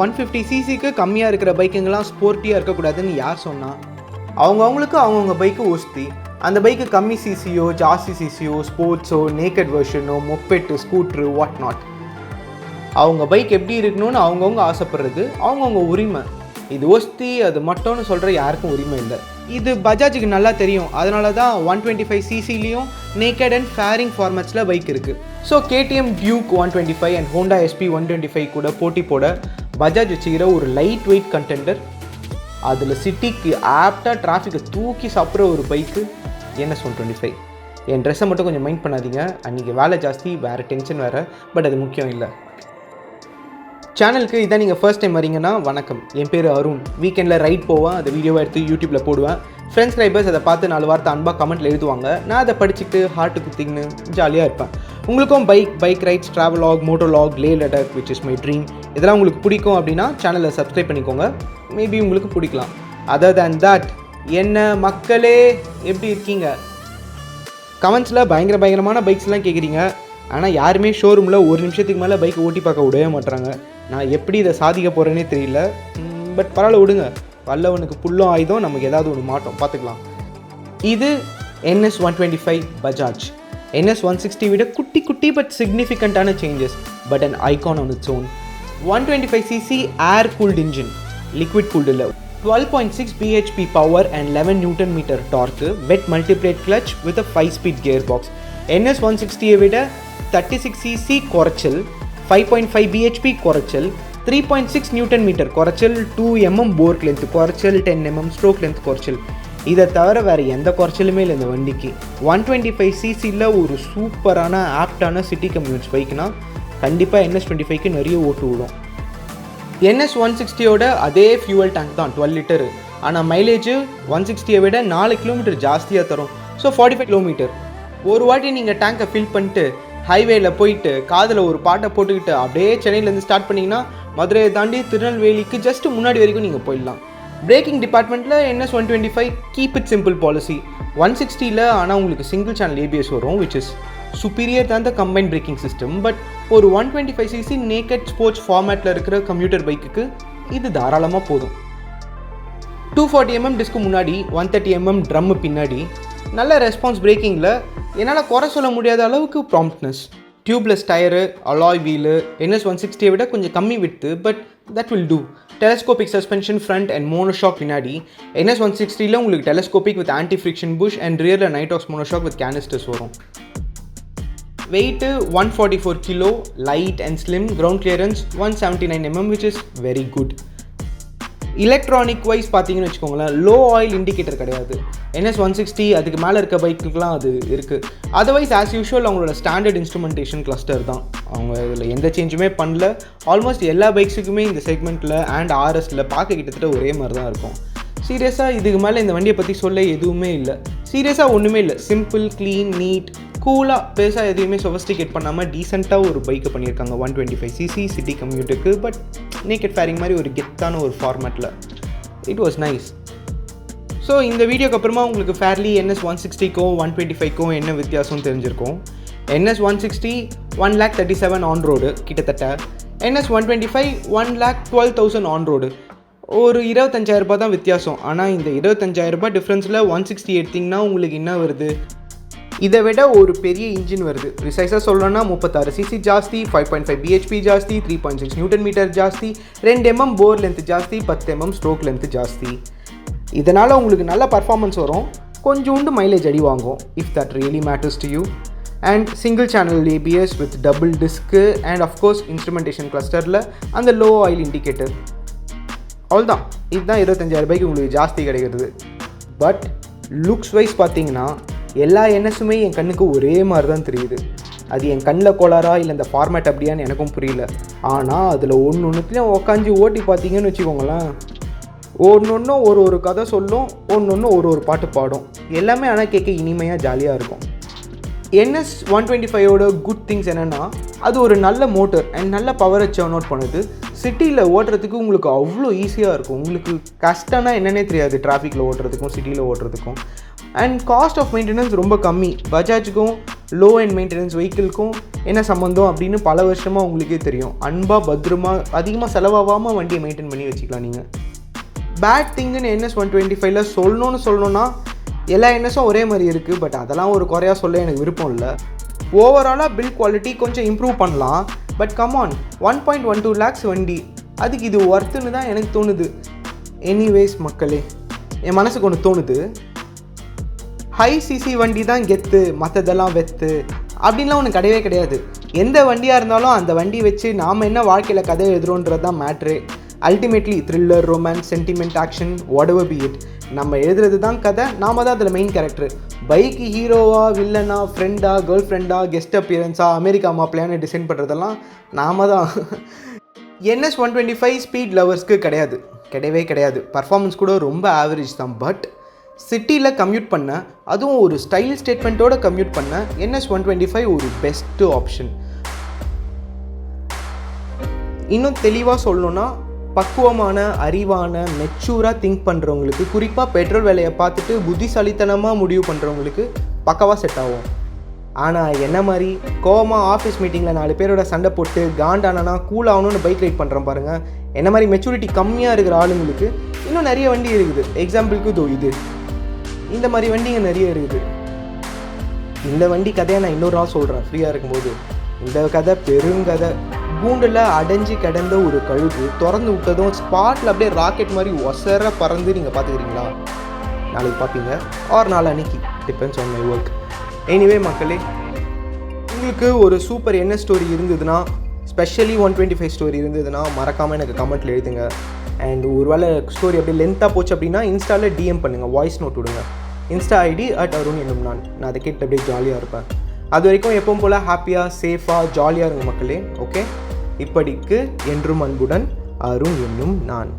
150cc கம்மியாக இருக்கிற பைக்குங்கெல்லாம் ஸ்போர்ட்டியாக இருக்கக்கூடாதுன்னு யார் சொன்னால்? அவங்கவுங்களுக்கு அவங்கவுங்க பைக்கு ஒஸ்தி. அந்த பைக்கு கம்மி சிசியோ ஜாஸ்தி சிசியோ ஸ்போர்ட்ஸோ நேக்கட் வெர்ஷனோ மொப்பெட்டு ஸ்கூட்ரு வாட் நாட், அவங்க பைக் எப்படி இருக்கணும்னு அவங்கவுங்க ஆசைப்படுறது அவங்கவுங்க உரிமை. இது ஒஸ்தி அது மட்டும்னு சொல்கிற யாருக்கும் உரிமை இல்லை. இது பஜாஜுக்கு நல்லா தெரியும். அதனால தான் 125cc நேக்கட் அண்ட் ஃபேரிங் ஃபார்மேட்ஸில் பைக் இருக்குது. ஸோ KTM டியூக் 125 அண்ட் ஹோண்டா SP 125 கூட போட்டி போட பஜாஜ் வச்சுக்கிற ஒரு லைட் வெயிட் கண்டெண்டர். அதில் சிட்டிக்கு ஆப்டாக டிராஃபிக்கை தூக்கி சாப்பிட்ற ஒரு பைக்கு NS 125. என் ட்ரெஸ்ஸை மட்டும் கொஞ்சம் மைண்ட் பண்ணாதீங்க, அன்றைக்கி வேலை ஜாஸ்தி, வேறு டென்ஷன் வேறு, பட் அது முக்கியம் இல்லை. சேனலுக்கு இதான் நீங்கள் ஃபர்ஸ்ட் டைம் வரீங்கன்னா வணக்கம், என் பேர் அருண். வீக்கெண்டில் ரைட் போவேன், அதை வீடியோவை எடுத்து யூடியூப்பில் போடுவேன். ஃப்ரெண்ட்ஸ் ரைபர்ஸ் அதை பார்த்து 4 வார்த்தை அன்பாக கமெண்ட்டில் எழுதுவாங்க. நான் அதை படிச்சுட்டு ஹார்ட்டு குத்திங்கன்னு ஜாலியாக இருப்பேன். உங்களுக்கும் bike rides, travelogue, motologue, Leh Ladakh which is my dream, இதெல்லாம் உங்களுக்கு பிடிக்கும் அப்படின்னா சேனலை சப்ஸ்கிரைப் பண்ணிக்கோங்க. மேபி உங்களுக்கு பிடிக்கலாம். அதர் தேன் தட், என்ன மக்களே எப்படி இருக்கீங்க? கமெண்ட்ஸில் பயங்கரமான பைக்ஸ்லாம் கேட்குறீங்க. ஆனால் யாருமே ஷோரூமில் ஒரு நிமிஷத்துக்கு மேலே பைக் ஓட்டி பார்க்க விடவே மாட்டுறாங்க. நான் எப்படி இதை சாதிக்க போகிறேன்னே தெரியல. பட் பரவாயில்ல, விடுங்க. வல்லவனுக்கு புல்லும் ஆயுதம், நமக்கு ஏதாவது ஒன்று மாட்டோம், பார்த்துக்கலாம். இது NS 125 பஜாஜ். NS 160 விட குட்டி பட் சிக்னிஃபிகண்ட்டான changes, but an icon on its own. 125cc air cooled engine, liquid cooled இல்லை. 12.6 bhp power and 11 Nm torque, wet multiplate clutch with a 5-speed gear box. NS 160 விட 36cc குறைச்சல், 5.5 bhp குறைச்சல், 3.6 Nm குறைச்சல், 2 mm போர்க் length குறைச்சல், 10 mm stroke length குறைச்சல். இதை தவிர வேறு எந்த குறைச்சலுமே இல்லை இந்த வண்டிக்கு. 125cc ஒரு சூப்பரான ஆப்டான சிட்டி கம்யூனிட்ஸ் பைக்குனா கண்டிப்பாக NS 25க்கு நிறைய ஓட்டு விடும். NS 160யோட அதே ஃபியூவல் டேங்க் தான் 12 லிட்டரு. ஆனால் மைலேஜ் 160 விட 4 கிலோமீட்டர் ஜாஸ்தியாக தரும். So 45 kilometre. ஒரு வாட்டி நீங்கள் டேங்கை ஃபில் பண்ணிட்டு ஹைவேயில் போயிட்டு காதில் ஒரு பாட்டை போட்டுக்கிட்டு அப்படியே சென்னையிலேருந்து ஸ்டார்ட் பண்ணிங்கன்னா மதுரையை தாண்டி திருநெல்வேலிக்கு ஜஸ்ட் முன்னாடி வரைக்கும் நீங்கள் போயிடலாம். பிரேக்கிங் டிபார்ட்மெண்ட்டில் NS 125 keep it simple policy. 160ல் ஆனால் உங்களுக்கு சிங்கிள் சேனல் ABS வரும், விச் இஸ் சுப்பீரியர் தான் the combine braking system. But ஒரு 125cc நேக்கட் ஸ்போர்ட்ஸ் ஃபார்மேட்டில் இருக்கிற கம்ப்யூட்டர் பைக்குக்கு இது தாராளமாக போதும். 240mm டிஸ்க்கு முன்னாடி, 130mm ட்ரம்மு பின்னாடி, நல்ல ரெஸ்பான்ஸ் பிரேக்கிங்கில். என்னால் குறை சொல்ல முடியாத அளவுக்கு promptness. Tubeless tyre, alloy wheel. NS 160 விட கொஞ்சம் கம்மி விடுத்து, but that will do. Telescopic suspension front and monoshock பின்னாடி. NS 160ல் உங்களுக்கு telescopic with anti friction bush and ரியரில் நைட்ராக்ஸ் மோனோஷாக் வித் கேனிஸ்டர்ஸ் வரும். Weight 144 kilo, light and slim. Ground clearance 179mm which is very good. Electronic wise பார்த்தீங்கன்னு வச்சுக்கோங்களேன், low oil indicator கிடையாது. NS 160 அதுக்கு மேலே இருக்க பைக்குக்கெலாம் அது இருக்குது. அதர்வைஸ் ஆஸ் யூஷுவல் அவங்களோட ஸ்டாண்டர்ட் இன்ஸ்ட்ருமெண்டேஷன் கிளஸ்டர் தான். அவங்க இதில் எந்த சேஞ்சுமே பண்ணல. ஆல்மோஸ்ட் எல்லா பைக்ஸுக்குமே இந்த செக்மெண்ட்டில் அண்ட் RSல பார்க்க கிட்டத்தட்ட ஒரே மாதிரி தான் இருக்கும். சீரியஸாக இதுக்கு மேலே இந்த வண்டியை பற்றி சொல்ல எதுவுமே இல்லை. சீரியஸாக ஒன்றுமே இல்லை. சிம்பிள், க்ளீன், நீட், கூலாக, பெருசாக எதுவுமே சொஃபஸ்டிகேட் பண்ணாமல் டீசெண்டாக ஒரு பைக்கை பண்ணியிருக்காங்க 125cc சிட்டி கம்யூட்டுக்கு. பட் நேக்கட் ஃபேரிங் மாதிரி ஒரு கெத்தான ஒரு ஃபார்மேட்டில். It was nice. ஸோ இந்த வீடியோக்கு அப்புறமா உங்களுக்கு ஃபேர்லி NS 160க்கும் 125க்கும் என்ன வித்தியாசம் தெரிஞ்சிருக்கும். NS 160 1,37,000 ஆன் ரோடு கிட்டத்தட்ட. NS 125 1,12,000 on road. ஒரு 25,000 தான் வித்தியாசம். ஆனால் இந்த 25,000 டிஃப்ரென்ஸில் 160 எடுத்திங்கன்னா உங்களுக்கு என்ன வருது? இதை விட ஒரு பெரிய இன்ஜின் வருது. ப்ரிசைஸாக சொல்லணும்னா 36cc ஜாஸ்தி, 5.5 bhp ஜாஸ்தி, 3.6 Nm ஜாஸ்தி, 2 mm போர் லென்த் ஜாஸ்தி, 10 mm ஸ்ட்ரோக் லென்த் ஜாஸ்தி. இதனால் உங்களுக்கு நல்ல பர்ஃபார்மன்ஸ் வரும், கொஞ்சோண்டு மைலேஜ் அடி வாங்கும், if that really matters to you. And single channel ABS with double disc and of course instrumentation கிளஸ்டரில் அந்த லோ ஆயில் இண்டிகேட்டர். அவ்வளோதான். இதுதான் 25,000 உங்களுக்கு ஜாஸ்தி கிடைக்கிறது. பட் லுக்ஸ் வைஸ் பார்த்தீங்கன்னா எல்லா NSமே என் கண்ணுக்கு ஒரே மாதிரி தான் தெரியுது. அது என் கண்ணில் கோளாரா இல்லை இந்த ஃபார்மேட் அப்படியான்னு எனக்கும் புரியல. ஆனால் அதில் ஒன்றுத்தையும் உக்காஞ்சி ஓட்டி பார்த்தீங்கன்னு வச்சுக்கோங்களேன், ஒன்று ஒரு கதை சொல்லும், ஒன்று ஒரு பாட்டு பாடும். எல்லாமே ஆனால் கேட்க இனிமையாக ஜாலியாக இருக்கும். NS 125யோட குட் திங்ஸ் என்னென்னா, அது ஒரு நல்ல மோட்டர் அண்ட் நல்ல பவரை சர்ன் அவுட் பண்ணுது. சிட்டியில் ஓட்டுறதுக்கு உங்களுக்கு அவ்வளோ ஈஸியாக இருக்கும். உங்களுக்கு கஷ்டம்னா என்னன்னே தெரியாது டிராஃபிக்கில் ஓட்டுறதுக்கும் சிட்டியில் ஓட்டுறதுக்கும். அண்ட் காஸ்ட் ஆஃப் மெயின்டெனன்ஸ் ரொம்ப கம்மி. பஜாஜுக்கும் லோ அண்ட் மெயின்டெனன்ஸ் வெஹிக்கிள்க்கும் என்ன சம்மந்தம் அப்படின்னு பல வருஷமாக உங்களுக்கே தெரியும். அன்பாக பத்திரமா அதிகமாக செலவாகாமல் வண்டியை மெயின்டைன் பண்ணி வச்சுக்கலாம். நீங்கள் பேட் திங்குன்னு NS 125ல சொல்லணுன்னா எல்லா NSம் ஒரே மாதிரி இருக்குது. பட் அதெல்லாம் ஒரு குறையாக சொல்ல எனக்கு விருப்பம் இல்லை. ஓவராலாக பில்ட் குவாலிட்டி கொஞ்சம் இம்ப்ரூவ் பண்ணலாம். பட் கமான், 1.12 lakhs வண்டி, அதுக்கு இது ஒர்த்துன்னு தான் எனக்கு தோணுது. எனிவேஸ் மக்களே, என் மனசுக்கு ஒன்று தோணுது, ஹை சிசி வண்டி தான் கெத்து, மற்றதெல்லாம் வெத்து அப்படின்லாம் ஒன்று கிடையவே கிடையாது. எந்த வண்டியாக இருந்தாலும் அந்த வண்டி வச்சு நாம் என்ன வாழ்க்கையில் கதை எழுதுறோன்றது தான் matter. Ultimately thriller, romance, sentiment, action, what ever be it, நம்ம எழுதுறது தான் கதை, நாம தான் அதில் மெயின் கேரக்டர். பைக்கு ஹீரோவா, வில்லனா, ஃப்ரெண்டா, கேர்ள் ஃப்ரெண்டா, கெஸ்ட் அப்பியரன்ஸா, அமெரிக்கா மாப்பிள்ளையான்னு டிசைன் பண்ணுறதெல்லாம் நாம தான். NS 125 ஸ்பீட் லவர்ஸ்க்கு கிடையவே கிடையாது. பர்ஃபார்மன்ஸ் கூட ரொம்ப ஆவரேஜ் தான். பட் சிட்டியில் கம்யூட் பண்ண, அதுவும் ஒரு ஸ்டைல் ஸ்டேட்மெண்ட்டோட கம்யூட் பண்ண NS 125 ஒரு பெஸ்ட்டு ஆப்ஷன். இன்னும் தெளிவாக சொல்லணுன்னா, பக்குவமான, அறிவான, மெச்சூராக திங்க் பண்ணுறவங்களுக்கு, குறிப்பாக பெட்ரோல் விலையை பார்த்துட்டு புத்திசாலித்தனமாக முடிவு பண்ணுறவங்களுக்கு பக்கவாக செட் ஆகும். ஆனால் என்ன மாதிரி கோவமாக ஆஃபீஸ் மீட்டிங்கில் 4 பேரோட சண்டை போட்டு காண்டானா கூல் ஆகணும்னு பைக் ரைட் பண்ணுறோம் பாருங்கள், என்ன மாதிரி மெச்சூரிட்டி கம்மியாக இருக்கிற ஆளுங்களுக்கு இன்னும் நிறைய வண்டி இருக்குது. எக்ஸாம்பிளுக்கு இந்த மாதிரி வண்டிங்க நிறைய இருக்குது. இந்த வண்டி கதையை நான் இன்னொரு நாள் சொல்கிறேன் ஃப்ரீயாக இருக்கும்போது. இந்த கதை பெருங்கதை. கூண்டில் அடைஞ்சு கிடந்த ஒரு கழுகு திறந்து விட்டதும் ஸ்பாட்டில் அப்படியே ராக்கெட் மாதிரி ஒசர பறந்து நீங்கள் பார்த்துக்கிறீங்களா? நாளைக்கு பார்ப்பீங்க, ஆர் நாளைக்கு, depends on my work. Anyway மக்களே, உங்களுக்கு ஒரு சூப்பர் NS ஸ்டோரி இருந்ததுன்னா, ஸ்பெஷலி 125 ஸ்டோரி இருந்ததுன்னா மறக்காமல் எனக்கு கமெண்ட்டில் எழுதுங்க. அண்ட் ஒரு வேளை ஸ்டோரி அப்படியே லென்த்தாக போச்சு அப்படின்னா இன்ஸ்டாவில் DM பண்ணுங்கள், வாய்ஸ் நோட் விடுங்க. இன்ஸ்டா ஐடி @arun என்னும் நான் அதை கேட்டு அப்படியே ஜாலியாக இருப்பேன். அது வரைக்கும் எப்பவும் போல் ஹாப்பியாக, சேஃபாக, ஜாலியாக இருங்க மக்களே. ஓகே, இப்படிக்கு என்றும் அன்புடன் அருண் என்னும் நான்.